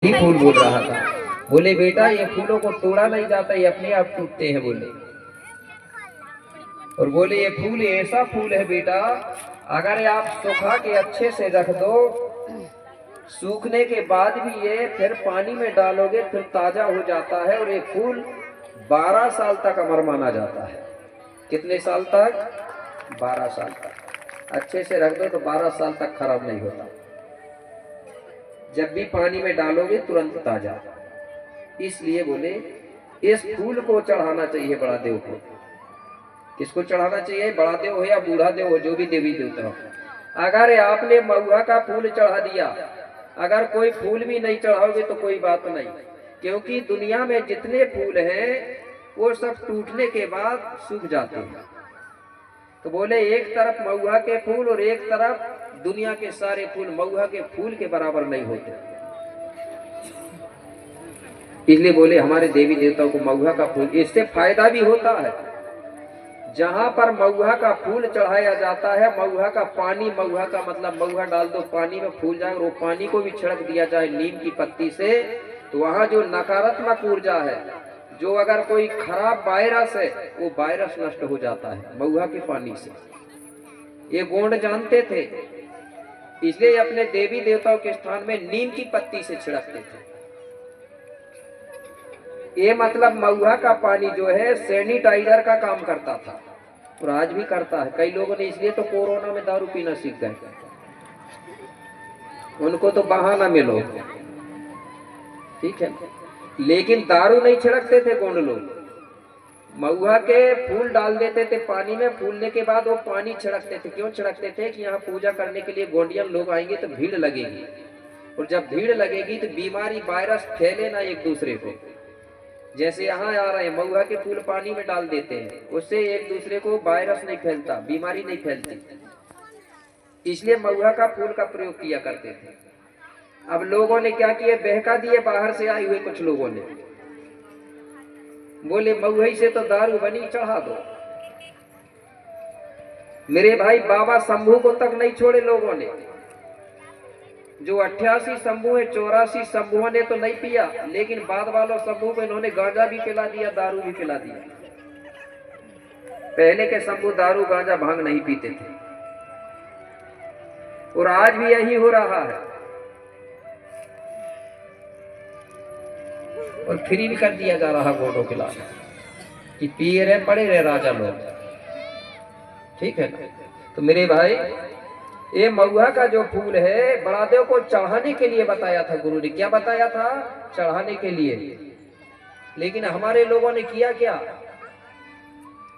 ही फूल बोल रहा था। बोले बेटा ये फूलों को तोड़ा नहीं जाता, ये अपने आप टूटते हैं बोले। और बोले ये फूल ऐसा फूल है बेटा, अगर आप सुखा के अच्छे से रख दो, सूखने के बाद भी ये फिर पानी में डालोगे फिर ताजा हो जाता है। और ये फूल 12 साल तक अमर माना जाता है। कितने साल तक? 12 साल तक अच्छे से रख दो तो 12 साल तक खराब नहीं होता। जब भी पानी में डालोगे तुरंत ताजा। इसलिए बोले इस फूल को चढ़ाना चाहिए बड़ा देव को। किसको चढ़ाना चाहिए? बड़ा देव हो या बूढ़ा देव हो, जो भी देवी देवता हो। अगर आपने महुआ का फूल चढ़ा दिया, अगर कोई फूल भी नहीं चढ़ाओगे तो कोई बात नहीं, क्योंकि दुनिया में जितने फूल हैं वो सब टूटने के बाद सूख जाते हैं। तो बोले एक तरफ महुआ के फूल और एक तरफ दुनिया के सारे फूल महुआ के फूल के बराबर नहीं होते। इसलिए बोले हमारे देवी देवताओं को महुआ का फूल, इससे फायदा भी होता है। जहां पर महुआ का फूल चढ़ाया जाता है, महुआ का पानी, महुआ का मतलब महुआ डाल दो पानी में फूल जाए, और वो पानी को भी छिड़क दिया जाए नीम की पत्ती से, तो वहां जो नकारात्मक ऊर्जा है, जो अगर कोई खराब वायरस है, वो वायरस नष्ट हो जाता है महुआ के पानी से। ये गोंड जानते थे, इसलिए अपने देवी देवताओं के स्थान में नीम की पत्ती से छिड़कते थे। ये मतलब महुआ का पानी जो है सैनिटाइजर का काम करता था, और आज भी करता है। कई लोगों ने इसलिए तो कोरोना में दारू पीना सीख गए, उनको तो बहाना मिलो, ठीक है। लेकिन दारू नहीं छिड़कते थे गोंड लोग, महुआ के फूल डाल देते थे पानी में, फूलने के बाद वो पानी छिड़कते थे। क्यों छिड़कते थे? कि यहाँ पूजा करने के लिए गोंडियन लोग आएंगे तो भीड़ लगेगी, और जब भीड़ लगेगी तो बीमारी वायरस फैले ना एक दूसरे को। जैसे यहाँ आ रहे हैं महुआ के फूल पानी में डाल देते हैं, उससे एक दूसरे को वायरस नहीं फैलता, बीमारी नहीं फैलती। इसलिए महुआ का फूल का प्रयोग किया करते थे। अब लोगों ने क्या किया? बहका दिए बाहर से आए हुए कुछ लोगों ने, बोले महुई से तो दारू बनी, चढ़ा दो। मेरे भाई बाबा शंभू को तक नहीं छोड़े लोगों ने। जो 88 शंभू है, 84 शंभुओं ने तो नहीं पिया, लेकिन बाद वालों शंभू को इन्होंने गांजा भी पिला दिया, दारू भी पिला दिया। पहले के शंभू दारू गांजा भांग नहीं पीते थे, और आज भी यही हो रहा है। और फ्री भी कर दिया जा रहा गोडों के लाल कि पिए रहे पड़े रहे राजा लोग, ठीक है ना। तो मेरे भाई ये महुआ का जो फूल है बड़ा देव को चढ़ाने के लिए बताया था गुरु ने। क्या बताया था? चढ़ाने के लिए। लेकिन हमारे लोगों ने किया क्या?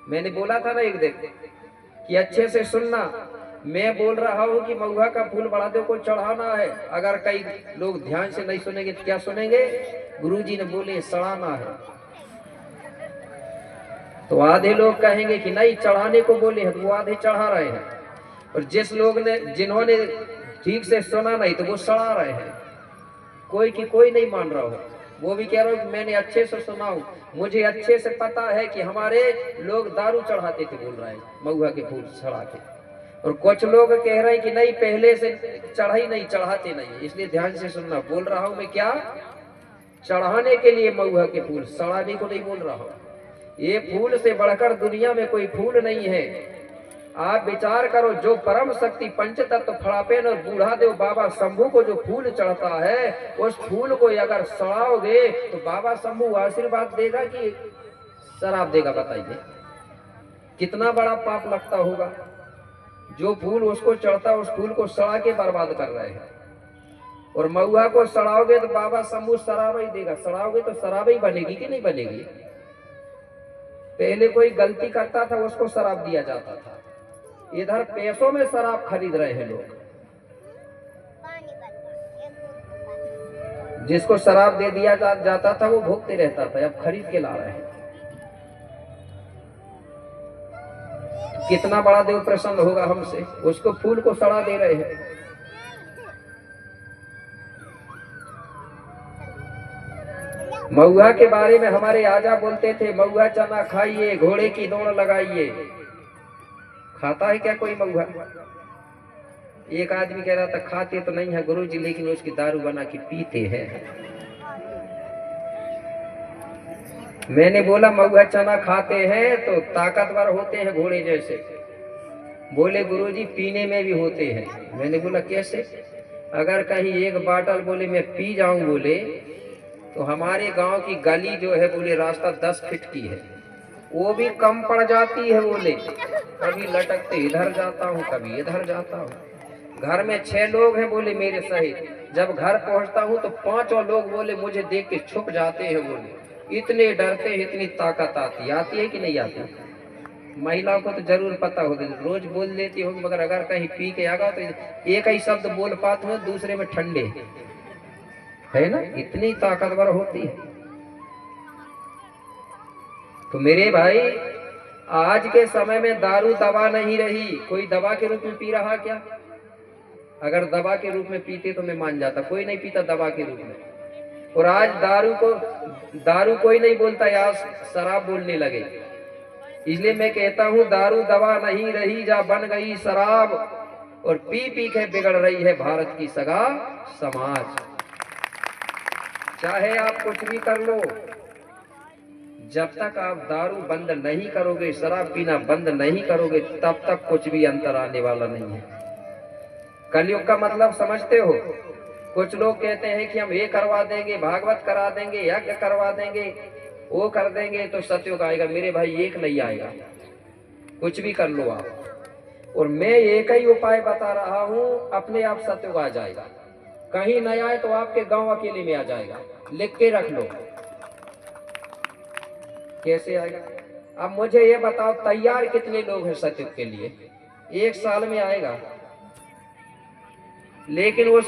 मैंने बोला था ना एक दिन कि अच्छे से सुनना, मैं बोल रहा हूं कि महुआ का फूल बड़ा देव को चढ़ाना है। अगर कई लोग ध्यान से नहीं सुनेंगे तो क्या सुनेंगे? गुरुजी ने बोले सड़ाना है। तो आधे लोग कहेंगे कि नहीं चढ़ाने को बोले हैं, तो वो आधे चढ़ा रहे हैं। और जिन्होंने ठीक से सुना नहीं तो वो सड़ा रहे हैं। कोई की कोई नहीं मान रहा हो, वो भी कह रहा हो कि मैंने अच्छे से सुना हूं, मुझे अच्छे से पता है कि हमारे लोग दारू चढ़ाते थे, बोल रहा है महुआ के फूल चढ़ा के। और कुछ लोग कह रहे हैं कि नहीं पहले से चढ़ाई नहीं, चढ़ाते नहीं। इसलिए ध्यान से सुनना, बोल रहा हूं मैं क्या? चढ़ाने के लिए महुआ के फूल, सड़ाने को नहीं बोल रहा हूं। ये फूल से बढ़कर दुनिया में कोई फूल नहीं है। आप विचार करो, जो परम शक्ति पंचतत्व फड़ापेन और बूढ़ा देव बाबा शंभू को जो फूल चढ़ता है, उस फूल को अगर सड़ाओगे तो बाबा शंभू आशीर्वाद देगा कि शराब देगा? बताइए कितना बड़ा पाप लगता होगा। जो फूल उसको चढ़ता है उस फूल को सड़ा के बर्बाद कर रहे हैं। और महुआ को सड़ाओगे तो बाबा शंभू शराब ही देगा। सड़ाओगे तो शराब ही बनेगी कि नहीं बनेगी? पहले कोई गलती करता था उसको शराब दिया जाता था, इधर पैसों में शराब खरीद रहे हैं लोग। जिसको शराब दे दिया जाता था वो भोगते रहता था, अब खरीद के ला रहे हैं। कितना बड़ा देव प्रसन्न होगा हमसे, उसको फूल को सड़ा दे रहे हैं। महुआ के बारे में हमारे आजा बोलते थे, महुआ चना खाइए, घोड़े की दौड़ लगाइए। खाता है क्या कोई महुआ? एक आदमी कह रहा था खाते तो नहीं है गुरुजी, लेकिन उसकी दारू बना के पीते हैं। मैंने बोला महुआ चना खाते हैं तो ताकतवर होते हैं घोड़े जैसे। बोले गुरुजी पीने में भी होते हैं। मैंने बोला कैसे? अगर कहीं एक बाटल बोले मैं पी जाऊं बोले तो हमारे गांव की गली जो है बोले रास्ता 10 फीट की है, वो भी कम पड़ जाती है बोले। कभी लटकते इधर जाता हूँ कभी इधर जाता हूँ। घर में 6 लोग हैं बोले मेरे सहित। जब घर पहुंचता हूँ तो 5 लोग बोले मुझे देख के छुप जाते हैं बोले, इतने डरते हैं, इतनी ताकत आती है कि नहीं आती? महिलाओं को तो जरूर पता होगा, रोज बोल लेती होगी, मगर अगर कहीं पी के आ गया तो एक ही शब्द बोल पाते हो, दूसरे में ठंडे है ना, इतनी ताकतवर होती है। तो मेरे भाई आज के समय में दारू दवा नहीं रही। कोई दवा के रूप में पी रहा क्या? अगर दवा के रूप में पीते तो मैं मान जाता, कोई नहीं पीता दवा के रूप में। और आज दारू कोई नहीं बोलता, यार शराब बोलने लगे। इसलिए मैं कहता हूं दारू दवा नहीं रही, जा बन गई शराब, और पी पी के बिगड़ रही है भारत की सगा समाज। चाहे आप कुछ भी कर लो, जब तक आप दारू बंद नहीं करोगे, शराब पीना बंद नहीं करोगे, तब तक कुछ भी अंतर आने वाला नहीं है। कलयुग का मतलब समझते हो? कुछ लोग कहते हैं कि हम ये करवा देंगे, भागवत करा देंगे, यज्ञ करवा देंगे, वो कर देंगे तो सतयुग आएगा। मेरे भाई एक नहीं आएगा, कुछ भी कर लो आप। और मैं एक ही उपाय बता रहा हूं, अपने आप सतयुग आ जाएगा। कहीं नहीं आए तो आपके गांव अकेले में आ जाएगा, लिख के रख लो। कैसे आएगा? अब मुझे ये बताओ तैयार कितने लोग हैं सतयुग के लिए? 1 साल में आएगा, लेकिन वो